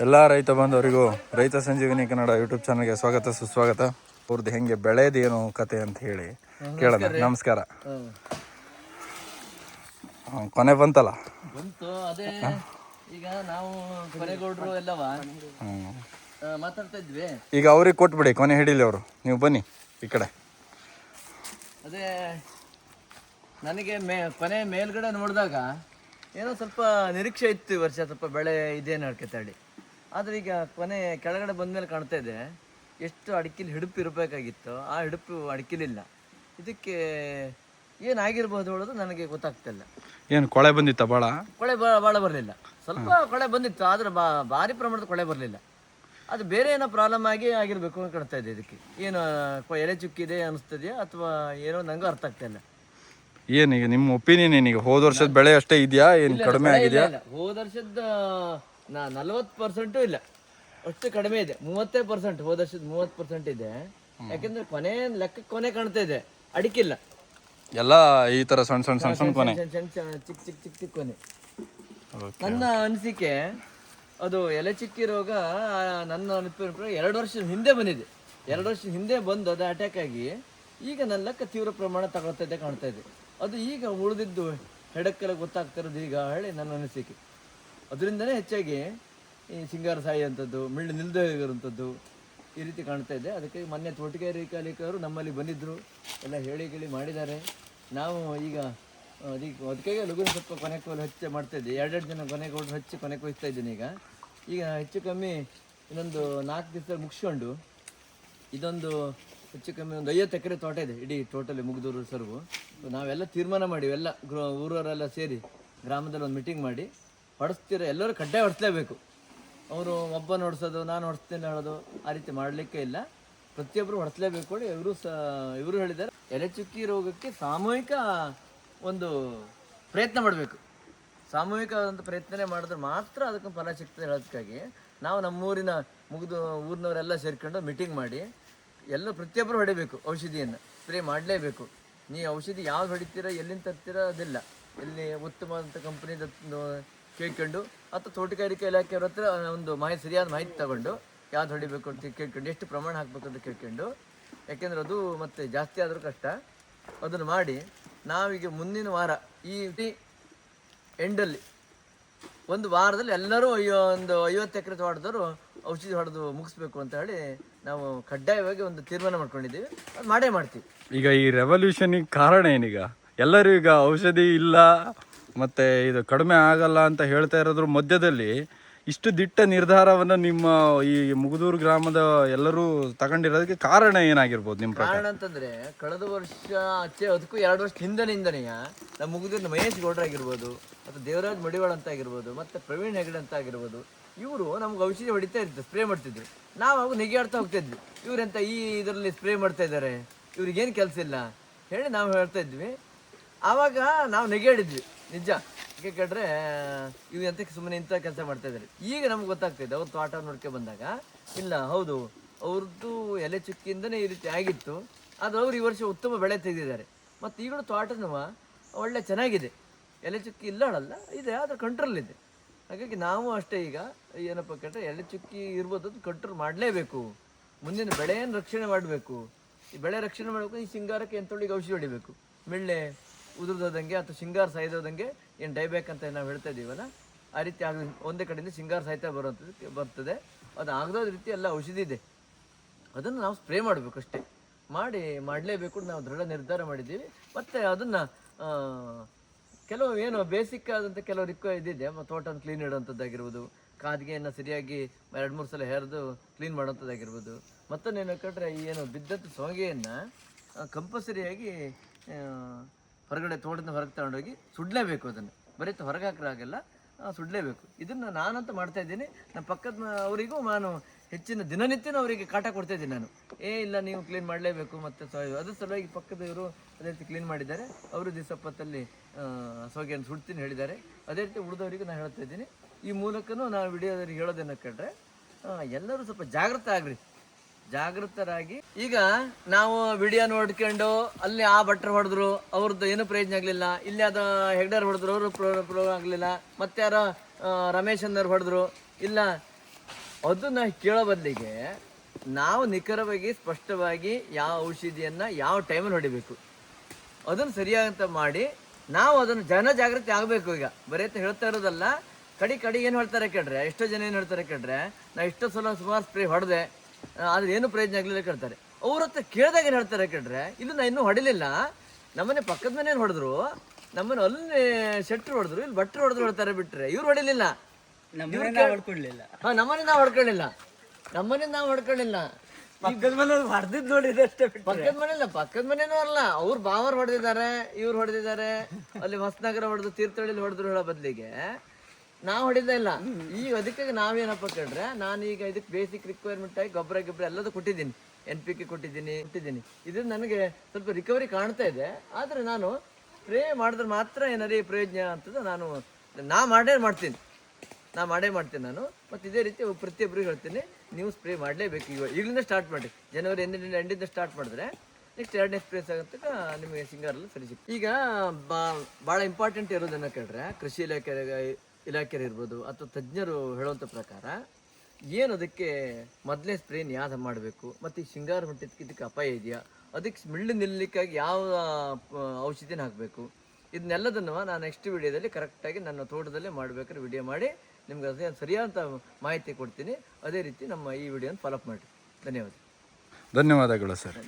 ಎಲ್ಲ ರೈತ ಬಾಂಧವರಿಗೂ ರೈತ ಸಂಜೀವಿನಿ ಕನ್ನಡ ಯೂಟ್ಯೂಬ್ ಚಾನಲ್ಗೆ ಸ್ವಾಗತ ಸುಸ್ವಾಗತ. ಅವ್ರದ್ದು ಹೆಂಗೆ ಬೆಳೆದೇನು ಕತೆ ಅಂತ ಹೇಳಿ ಕೇಳೋಣ. ನಮಸ್ಕಾರ. ಕೊನೆ ಬಂತಲ್ಲ. ಬಂತು ಅದೇ. ಈಗ ನಾವು ಕೊನೆಗೌಡರು ಎಲ್ಲವ ಮಾತಾಡ್ತಾ ಇದ್ವಿ. ಈಗ ಅವ್ರಿಗೆ ಕೊಟ್ಬಿಡಿ, ಕೊನೆ ಹಿಡೀಲಿ ಅವರು. ನೀವು ಬನ್ನಿ ಈ ಕಡೆ. ಅದೇ ನನಗೆ ಕೊನೆ ಮೇಲ್ಗಡೆ ನೋಡಿದಾಗ ಏನೋ ಸ್ವಲ್ಪ ನಿರೀಕ್ಷೆ ಇತ್ತು ಈ ವರ್ಷ ಸ್ವಲ್ಪ ಬೆಳೆ ಇದೇನು ಹೇಳಿ. ಆದರೆ ಈಗ ಕೊನೆ ಕೆಳಗಡೆ ಬಂದಮೇಲೆ ಕಾಣ್ತಾ ಇದೆ ಎಷ್ಟು ಅಡಿಕೆಲಿ ಹಿಡುಪು ಇರಬೇಕಾಗಿತ್ತು ಆ ಹಿಡುಪು ಅಡಿಕೆಲಿಲ್ಲ. ಇದಕ್ಕೆ ಏನಾಗಿರ್ಬೋದು ಹೇಳೋದು ನನಗೆ ಗೊತ್ತಾಗ್ತಿಲ್ಲ. ಏನು ಕೊಳೆ ಬಂದಿತ್ತ? ಕೊಳೆ ಭಾಳ ಬರಲಿಲ್ಲ. ಸ್ವಲ್ಪ ಕೊಳೆ ಬಂದಿತ್ತು, ಆದರೆ ಭಾರಿ ಪ್ರಮಾಣದ ಕೊಳೆ ಬರಲಿಲ್ಲ. ಅದು ಬೇರೆ ಏನೋ ಪ್ರಾಬ್ಲಮ್ ಆಗಿರಬೇಕು ಅಂತ ಕಾಣ್ತಾ ಇದೆ. ಇದಕ್ಕೆ ಏನು ಎಲೆ ಚುಕ್ಕಿದೆ ಅನಿಸ್ತದೆಯಾ ಅಥವಾ ಏನೋ ನಂಗೂ ಅರ್ಥ ಆಗ್ತಾ ಇಲ್ಲ. ಏನೀಗ ನಿಮ್ಮ ಒಪಿನಿಯನ್ ಏನೀಗ? ಹೋದ ವರ್ಷದ ಬೆಳೆ ಅಷ್ಟೇ ಇದೆಯಾ, ಏನು ಕಡಿಮೆ ಆಗಿದೆಯಾ? ಹೋದ ವರ್ಷದ 40% ಇಲ್ಲ, ಅಷ್ಟು ಕಡಿಮೆ ಇದೆ. 30%, ಹೋದ ವರ್ಷದ 30% ಇದೆ. ಯಾಕಂದ್ರೆ ಕೊನೆ ಲೆಕ್ಕಕ್ಕೆ ಕೊನೆ ಕಾಣ್ತಾ ಇದೆ, ಅಡಿಕಿಲ್ಲ. ಎಲ್ಲ ಈ ತರ ಸಣ್ಣ ಸಣ್ಣ ಸಣ್ಣ ಸಣ್ಣ ಕೊನೆ, ಚಿಕ್ಕ ಚಿಕ್ಕ ಚಿಕ್ಕ ಚಿಕ್ಕ ಕೊನೆ. ನನ್ನ ಅನಿಸಿಕೆ ಅದು ಎಲೆ ಚಿಕ್ಕಿ ರೋಗ ನನ್ನ ಅನಿಸಿಕೆ 2 ವರ್ಷದ ಹಿಂದೆ ಬಂದಿದೆ. 2 ವರ್ಷದ ಹಿಂದೆ ಬಂದು ಅದು ಅಟ್ಯಾಕ್ ಆಗಿ ಈಗ ನನ್ನ ಲೆಕ್ಕ ತೀವ್ರ ಪ್ರಮಾಣ ತಗೊಳ್ತಾ ಇದೆ ಕಾಣ್ತಾ ಇದೆ. ಅದು ಈಗ ಉಳಿದಿದ್ದು ಹೆಡಕ್ಕೆಲ್ಲ ಗೊತ್ತಾಗ್ತಾ ಇರೋದು ಈಗ ಹೇಳಿ ನನ್ನ ಅನಿಸಿಕೆ. ಅದರಿಂದನೇ ಹೆಚ್ಚಾಗಿ ಈ ಸಿಂಗಾರ ಸಾಯಿ ಅಂಥದ್ದು, ಮಿಳ್ಳು ನಿಲ್ದೇ ಇರುವಂಥದ್ದು ಈ ರೀತಿ ಕಾಣ್ತಾ ಇದೆ. ಅದಕ್ಕೆ ಮೊನ್ನೆ ತೋಟಗಾರಿಕಾಲಿಕರು ನಮ್ಮಲ್ಲಿ ಬಂದಿದ್ದರು, ಎಲ್ಲ ಹೇಳಿ ಮಾಡಿದ್ದಾರೆ. ನಾವು ಈಗ ಅದಕ್ಕೆ ಲಘು ಸ್ವಲ್ಪ ಕೊನೆ ಹಚ್ಚಿ ಮಾಡ್ತಾಯಿದ್ದೆ. 2 ಜನ ಕೊನೆಗೌಡರು ಹಚ್ಚಿ ಕೊನೆ ಕೊಯ್ತಾ ಇದ್ದೀನಿ. ಈಗ ಹೆಚ್ಚು ಕಮ್ಮಿ ಇನ್ನೊಂದು 4 ದಿವಸ ಮುಗಿಸ್ಕೊಂಡು ಇದೊಂದು ಹೆಚ್ಚು ಕಮ್ಮಿ ಒಂದು 50 ಎಕರೆ ತೋಟ ಇದೆ ಇಡೀ ಟೋಟಲಿ ಮುಗ್ದೂರು ಸರ್ವು. ನಾವೆಲ್ಲ ತೀರ್ಮಾನ ಮಾಡಿವಿ, ಎಲ್ಲ ಊರವರೆಲ್ಲ ಸೇರಿ ಗ್ರಾಮದಲ್ಲಿ ಒಂದು ಮೀಟಿಂಗ್ ಮಾಡಿ ಎಲ್ಲರೂ ಕಡ್ಡಾಯ ಹೊಡಿಸ್ಲೇಬೇಕು. ಅವರು ಒಬ್ಬ ಹೊಡ್ಸೋದು ನಾನು ಹೊಡಿಸ್ತೇನೆ ಹೇಳೋದು ಆ ರೀತಿ ಮಾಡಲಿಕ್ಕೆ ಇಲ್ಲ, ಪ್ರತಿಯೊಬ್ಬರು ಹೊಡಿಸ್ಲೇಬೇಕು. ಇವರು ಹೇಳಿದ್ದಾರೆ ಎಲೆ ಚುಕ್ಕಿ ರೋಗಕ್ಕೆ ಸಾಮೂಹಿಕ ಒಂದು ಪ್ರಯತ್ನ ಮಾಡಬೇಕು. ಸಾಮೂಹಿಕವಾದಂಥ ಪ್ರಯತ್ನನೇ ಮಾಡಿದ್ರೆ ಮಾತ್ರ ಅದಕ್ಕೆ ಫಲ ಸಿಗ್ತದೆ ಹೇಳೋದಕ್ಕಾಗಿ ನಾವು ನಮ್ಮೂರಿನ ಊರಿನವರೆಲ್ಲ ಸೇರ್ಕೊಂಡು ಮೀಟಿಂಗ್ ಮಾಡಿ ಎಲ್ಲ ಪ್ರತಿಯೊಬ್ಬರು ಹೊಡಿಬೇಕು. ಔಷಧಿಯನ್ನು ಸ್ಪ್ರೇ ಮಾಡಲೇಬೇಕು. ನೀವು ಔಷಧಿ ಯಾವ್ದು ಹೊಡಿತೀರ, ಎಲ್ಲಿಂದ ತರ್ತೀರ ಅದಿಲ್ಲ, ಎಲ್ಲಿ ಉತ್ತಮವಾದಂಥ ಕಂಪ್ನಿದ ಕೇಳ್ಕೊಂಡು ಅಥವಾ ತೋಟಗಾರಿಕೆ ಇಲಾಖೆಯವ್ರ ಹತ್ರ ಒಂದು ಸರಿಯಾದ ಮಾಹಿತಿ ತಗೊಂಡು ಯಾವ್ದು ಹೊಡಿಬೇಕು ಅಂತ ಕೇಳ್ಕೊಂಡು ಎಷ್ಟು ಪ್ರಮಾಣ ಹಾಕಬೇಕು ಅಂತ ಕೇಳ್ಕೊಂಡು, ಯಾಕೆಂದ್ರೆ ಅದು ಮತ್ತೆ ಜಾಸ್ತಿ ಆದರೂ ಕಷ್ಟ. ಅದನ್ನು ಮಾಡಿ ನಾವೀಗ ಮುಂದಿನ ವಾರ ಈ ಎಂಡಲ್ಲಿ ಒಂದು ವಾರದಲ್ಲಿ ಎಲ್ಲರೂ ಒಂದು 50 ಎಕರೆ ತೋಟದವರು ಔಷಧಿ ಹೊಡೆದು ಮುಗಿಸ್ಬೇಕು ಅಂತ ಹೇಳಿ ನಾವು ಕಡ್ಡಾಯವಾಗಿ ಒಂದು ತೀರ್ಮಾನ ಮಾಡ್ಕೊಂಡಿದ್ದೀವಿ. ಅದು ಮಾಡೇ ಮಾಡ್ತೀವಿ. ಈಗ ಈ ರೆವಲ್ಯೂಷನಿಗೆ ಕಾರಣ ಏನೀಗ? ಎಲ್ಲರೂ ಈಗ ಔಷಧಿ ಇಲ್ಲ ಮತ್ತು ಇದು ಕಡಿಮೆ ಆಗಲ್ಲ ಅಂತ ಹೇಳ್ತಾ ಇರೋದ್ರ ಮಧ್ಯದಲ್ಲಿ ಇಷ್ಟು ದಿಟ್ಟ ನಿರ್ಧಾರವನ್ನು ನಿಮ್ಮ ಈ ಮುಗದೂರು ಗ್ರಾಮದ ಎಲ್ಲರೂ ತಗೊಂಡಿರೋದಕ್ಕೆ ಕಾರಣ ಏನಾಗಿರ್ಬೋದು ನಿಮ್ಮ ಕಾರಣ ಅಂತಂದರೆ, ಕಳೆದ ವರ್ಷ ಅದಕ್ಕೂ 2 ವರ್ಷ ಹಿಂದೆನೆಯ ನಮ್ಮ ಮುಗದೂರಿನ ಮಹೇಶ್ ಗೌಡ್ರಾಗಿರ್ಬೋದು ಮತ್ತು ದೇವರಾಜ್ ಮಡಿವಾಳ ಅಂತ ಆಗಿರ್ಬೋದು ಮತ್ತು ಪ್ರವೀಣ್ ಹೆಗಡೆ ಅಂತ ಆಗಿರ್ಬೋದು, ಇವರು ನಮ್ಗೆ ಔಷಧಿ ಹೊಡಿತಾ ಇರ್ತಾರೆ, ಸ್ಪ್ರೇ ಮಾಡ್ತಿದ್ವಿ. ನಾವು ಅವಾಗ ನೆಗೆಯಾಡ್ತಾ ಹೋಗ್ತಾಯಿದ್ವಿ, ಇವರೆಂತ ಈ ಇದರಲ್ಲಿ ಸ್ಪ್ರೇ ಮಾಡ್ತಾ ಇದ್ದಾರೆ, ಇವ್ರಿಗೇನು ಕೆಲಸ ಇಲ್ಲ ಹೇಳಿ ನಾವು ಹೇಳ್ತಾ ಇದ್ವಿ. ಆವಾಗ ನಾವು ನೆಗೆಯಾಡಿದ್ವಿ ನಿಜ. ಕೇಳಿದ್ರೆ ಇವು ಎಂತ ಸುಮ್ಮನೆ ಇಂಥ ಕೆಲಸ ಮಾಡ್ತಾ ಇದ್ದಾರೆ. ಈಗ ನಮ್ಗೆ ಗೊತ್ತಾಗ್ತಾಯಿದೆ, ಅವ್ರು ತೋಟ ನೋಡ್ಕೊಂಡು ಬಂದಾಗ ಇಲ್ಲ ಹೌದು ಅವ್ರದ್ದು ಎಲೆ ಚುಕ್ಕಿಯಿಂದನೇ ಈ ರೀತಿ ಆಗಿತ್ತು. ಅದು ಅವ್ರು ಈ ವರ್ಷ ಉತ್ತಮ ಬೆಳೆ ತೆಗೆದಿದ್ದಾರೆ. ಮತ್ತು ಈಗಲೂ ತೋಟನೂ ಒಳ್ಳೆ ಚೆನ್ನಾಗಿದೆ, ಎಲೆ ಚುಕ್ಕಿ ಇಲ್ಲಲ್ಲ ಇದೆ, ಆದರೆ ಕಂಟ್ರೋಲ್ ಇದೆ. ಹಾಗಾಗಿ ನಾವು ಅಷ್ಟೇ ಈಗ ಏನಪ್ಪ ಕೇಳಿದ್ರೆ ಎಲೆ ಚುಕ್ಕಿ ಇರ್ಬೋದು, ಅದು ಕಂಟ್ರೋಲ್ ಮಾಡಲೇಬೇಕು. ಮುಂದಿನ ಬೆಳೆಯನ್ನು ರಕ್ಷಣೆ ಮಾಡಬೇಕು. ಈ ಬೆಳೆ ರಕ್ಷಣೆ ಮಾಡಬೇಕು. ಈ ಸಿಂಗಾರಕ್ಕೆ ಎಂತೊಳಿಗೆ ಔಷಧಿ ಹೊಡಿಬೇಕು, ಮಿಳ್ಳೆ ಉದುರ್ದೋದಂಗೆ ಅಥವಾ ಸಿಂಗಾರ ಸಾಯ್ದೋದಂಗೆ ಏನು ಡೈಬ್ಯಾಕ್ ಅಂತ ನಾವು ಹೇಳ್ತಾ ಇದ್ದೀವಲ್ಲ, ಆ ರೀತಿ ಒಂದೇ ಕಡೆಯಿಂದ ಸಿಂಗಾರ ಸಾಯ್ತಾ ಬರ್ತದೆ. ಅದು ಆಗದೋದ ರೀತಿ ಎಲ್ಲ ಔಷಧಿ ಇದೆ, ಅದನ್ನು ನಾವು ಸ್ಪ್ರೇ ಮಾಡಬೇಕು ಅಷ್ಟೇ. ಮಾಡಲೇಬೇಕು ನಾವು ದೃಢ ನಿರ್ಧಾರ ಮಾಡಿದ್ದೀವಿ. ಮತ್ತು ಅದನ್ನು ಕೆಲವು ಏನು ಬೇಸಿಕ್ ಆದಂಥ ಕೆಲವು ಇದಿದೆ, ತೋಟನ ಕ್ಲೀನ್ ಇಡೋವಂಥದ್ದಾಗಿರ್ಬೋದು, ಕಾದಿಗೆಯನ್ನು ಸರಿಯಾಗಿ 2-3 ಸಲ ಹೆರೆದು ಕ್ಲೀನ್ ಮಾಡೋವಂಥದ್ದಾಗಿರ್ಬೋದು. ಮತ್ತೊಂದೇನು ಕಂಡ್ರೆ ಏನು ಬಿದ್ದಂಥ ಸೊಂಗೆಯನ್ನು ಕಂಪಲ್ಸರಿಯಾಗಿ ಹೊರಗಡೆ ತೋಟದಿಂದ ಹೊರಗೆ ತಗೊಂಡೋಗಿ ಸುಡಲೇಬೇಕು. ಅದನ್ನು ಬರೀ ಹೊರಗೆ ಹಾಕಿರಾಗಲ್ಲ, ಸುಡಲೇಬೇಕು. ಇದನ್ನು ನಾನಂತ ಮಾಡ್ತಾ ಇದ್ದೀನಿ. ನಮ್ಮ ಪಕ್ಕದ ಅವರಿಗೂ ನಾನು ಹೆಚ್ಚಿನ ದಿನನಿತ್ಯನೂ ಅವರಿಗೆ ಕಾಟ ಕೊಡ್ತಾ ಇದ್ದೀನಿ ನಾನು. ಇಲ್ಲ ನೀವು ಕ್ಲೀನ್ ಮಾಡಲೇಬೇಕು. ಮತ್ತು ಅದ್ರ ಸಲುವಾಗಿ ಪಕ್ಕದವರು ಅದೇ ರೀತಿ ಕ್ಲೀನ್ ಮಾಡಿದ್ದಾರೆ. ಅವರು ದಿವಸಪ್ಪತ್ತಲ್ಲಿ ಸೋಗೆಯನ್ನು ಸುಡ್ತೀನಿ ಹೇಳಿದ್ದಾರೆ. ಅದೇ ರೀತಿ ಉಳಿದವರಿಗೂ ನಾನು ಹೇಳ್ತಾ ಇದ್ದೀನಿ. ಈ ಮೂಲಕನೂ ನಾವು ವಿಡಿಯೋದವ್ರಿಗೆ ಹೇಳೋದೇನು ಕೇಳಿದ್ರೆ, ಎಲ್ಲರೂ ಸ್ವಲ್ಪ ಜಾಗೃತರಾಗಿ. ಈಗ ನಾವು ವಿಡಿಯೋ ನೋಡ್ಕೊಂಡು ಅಲ್ಲಿ ಆ ಭಟ್ರು ಹೊಡೆದ್ರು, ಅವ್ರದ್ದು ಏನೂ ಪ್ರಯೋಜನ ಆಗಲಿಲ್ಲ. ಇಲ್ಲಿ ಅದು ಹೆಗ್ಡರ್ ಹೊಡೆದ್ರು, ಅವರು ಪ್ರೋ ಆಗಲಿಲ್ಲ. ಮತ್ತೆ ಯಾರೋ ರಮೇಶ್ ಅನ್ನೋರು ಹೊಡೆದ್ರು, ಇಲ್ಲ ಅದನ್ನ ಕೇಳೋ ಬದಲಿಗೆ ನಾವು ನಿಖರವಾಗಿ ಸ್ಪಷ್ಟವಾಗಿ ಯಾವ ಔಷಧಿಯನ್ನು ಯಾವ ಟೈಮಲ್ಲಿ ಹೊಡಿಬೇಕು ಅದನ್ನು ಸರಿಯಾಗಂತ ಮಾಡಿ ನಾವು ಅದನ್ನು ಜಾಗೃತಿ ಆಗಬೇಕು. ಈಗ ಬರೀ ಹೇಳ್ತಾ ಇರೋದಲ್ಲ, ಕಡೆ ಏನು ಹೇಳ್ತಾರೆ ಕೇಳ್ರೆ, ಎಷ್ಟೋ ಜನ ಏನು ಹೇಳ್ತಾರೆ ಕೇಳ್ರೆ, ನಾ ಎಷ್ಟೋ ಸಲ ಸುಮಾರು ಸ್ಪ್ರೇ ಹೊಡೆದೆ ಆದ್ರೆ ಏನು ಪ್ರಯೋಜನ ಆಗಲಿಲ್ಲ ಕೇಳ್ತಾರೆ. ಅವ್ರ ಹತ್ರ ಕೇಳಿದಾಗ ಏನು ಹೇಳ್ತಾರೆ ಕೇಳ್ರೆ, ಇದು ನಾ ಇನ್ನೂ ಹೊಡಿಲಿಲ್ಲ, ನಮ್ಮನೆ ಪಕ್ಕದ ಮನೇನು ಹೊಡೆದ್ರು, ನಮ್ಮನೆ ಅಲ್ಲಿ ಶೆಟ್ರು ಹೊಡೆದ್ರು, ಇಲ್ಲಿ ಭಟ್ರು ಹೊಡೆದ್ರು ಹೇಳ್ತಾರೆ ಬಿಟ್ರೆ ಇವ್ರು ಹೊಡಿಲಿಲ್ಲ. ನಮ್ಮನೆ ನಾವು ಹೊಡ್ಕೊಳ್ಳಿಲ್ಲ, ನಮ್ಮನೆ ನಾವು ಹೊಡ್ಕೊಳ್ಳಿಲ್ಲ. ಪಕ್ಕದ ಮನೆ ಹೊಡೆದಿದ್ದು ನೋಡಿದ್ರೆ ಅಷ್ಟೇ. ಪಕ್ಕದ ಮನೇನೂ ಅಲ್ಲ, ಅವ್ರು ಬಾವರ್ ಹೊಡೆದಿದ್ದಾರೆ, ಇವ್ರು ಹೊಡೆದಿದ್ದಾರೆ, ಅಲ್ಲಿ ಹೊಸನಗರ ಹೊಡೆದು ತೀರ್ಥಹಳ್ಳಿಲಿ ಹೊಡೆದ್ರು ಹೇಳೋ ಬದಲಿಗೆ ನಾವು ಹೊಡಿತಾ ಇಲ್ಲ. ಈಗ ಅದಕ್ಕಾಗಿ ನಾವೇನಪ್ಪ ಕೇಳ್ರೆ, ನಾನು ಈಗ ಇದಕ್ಕೆ ಬೇಸಿಕ್ ರಿಕ್ವೈರ್ಮೆಂಟ್ ಆಗಿ ಗೊಬ್ಬರ ಎಲ್ಲದೂ ಕೊಟ್ಟಿದ್ದೀನಿ, NPK ಕೊಟ್ಟಿದ್ದೀನಿ. ಇದರಿಂದ ನನಗೆ ಸ್ವಲ್ಪ ರಿಕವರಿ ಕಾಣ್ತಾ ಇದೆ. ಆದರೆ ನಾನು ಸ್ಪ್ರೇ ಮಾಡಿದ್ರೆ ಮಾತ್ರ ಏನಾರೇ ಪ್ರಯೋಜನ ಅಂತದ್ದು ನಾ ಮಾಡೇ ಮಾಡ್ತೀನಿ ನಾನು. ಮತ್ತು ಇದೇ ರೀತಿ ಪ್ರತಿಯೊಬ್ಬರಿಗೆ ಹೇಳ್ತೀನಿ, ನೀವು ಸ್ಪ್ರೇ ಮಾಡಲೇಬೇಕು. ಈಗಲಿಂದ ಸ್ಟಾರ್ಟ್ ಮಾಡಿ, ಜನವರಿ ಎಂಡಿಂದ ಸ್ಟಾರ್ಟ್ ಮಾಡಿದ್ರೆ ನೆಕ್ಸ್ಟ್ 2ನೇ ಸ್ಪ್ರೇಸ್ ಆಗುತ್ತೆ ನಿಮಗೆ ಸಿಂಗಾರಲ್ಲಿ ಸರಿ ಸಿಗ್ತದೆ. ಈಗ ಭಾಳ ಇಂಪಾರ್ಟೆಂಟ್ ಇರೋದನ್ನು ಕೇಳಿದ್ರೆ, ಕೃಷಿ ಇಲಾಖೆ ಇರ್ಬೋದು ಅಥವಾ ತಜ್ಞರು ಹೇಳುವಂಥ ಪ್ರಕಾರ ಏನು ಅದಕ್ಕೆ ಮೊದಲೇ ಸ್ಪ್ರೇನ್ ಯಾವ್ದು ಮಾಡಬೇಕು, ಮತ್ತು ಈ ಶೃಂಗಾರ ಹೊಂಟಿದ್ದಕ್ಕೆ ಅಪಾಯ ಇದೆಯಾ, ಅದಕ್ಕೆ ಮಿಳ್ಳು ನಿಲ್ಲಲಿಕ್ಕಾಗಿ ಯಾವ ಔಷಧಿನ ಹಾಕಬೇಕು, ಇದನ್ನೆಲ್ಲದನ್ನು ನಾನು ನೆಕ್ಸ್ಟ್ ವಿಡಿಯೋದಲ್ಲಿ ಕರೆಕ್ಟಾಗಿ ನನ್ನ ತೋಟದಲ್ಲೇ ಮಾಡಬೇಕಾದ್ರೆ ವಿಡಿಯೋ ಮಾಡಿ ನಿಮ್ಗೆ ಅದೇ ಸರಿಯಾದ ಮಾಹಿತಿ ಕೊಡ್ತೀನಿ. ಅದೇ ರೀತಿ ನಮ್ಮ ಈ ವಿಡಿಯೋನ ಫಾಲೋಅಪ್ ಮಾಡಿ. ಧನ್ಯವಾದಗಳು ಸರ್.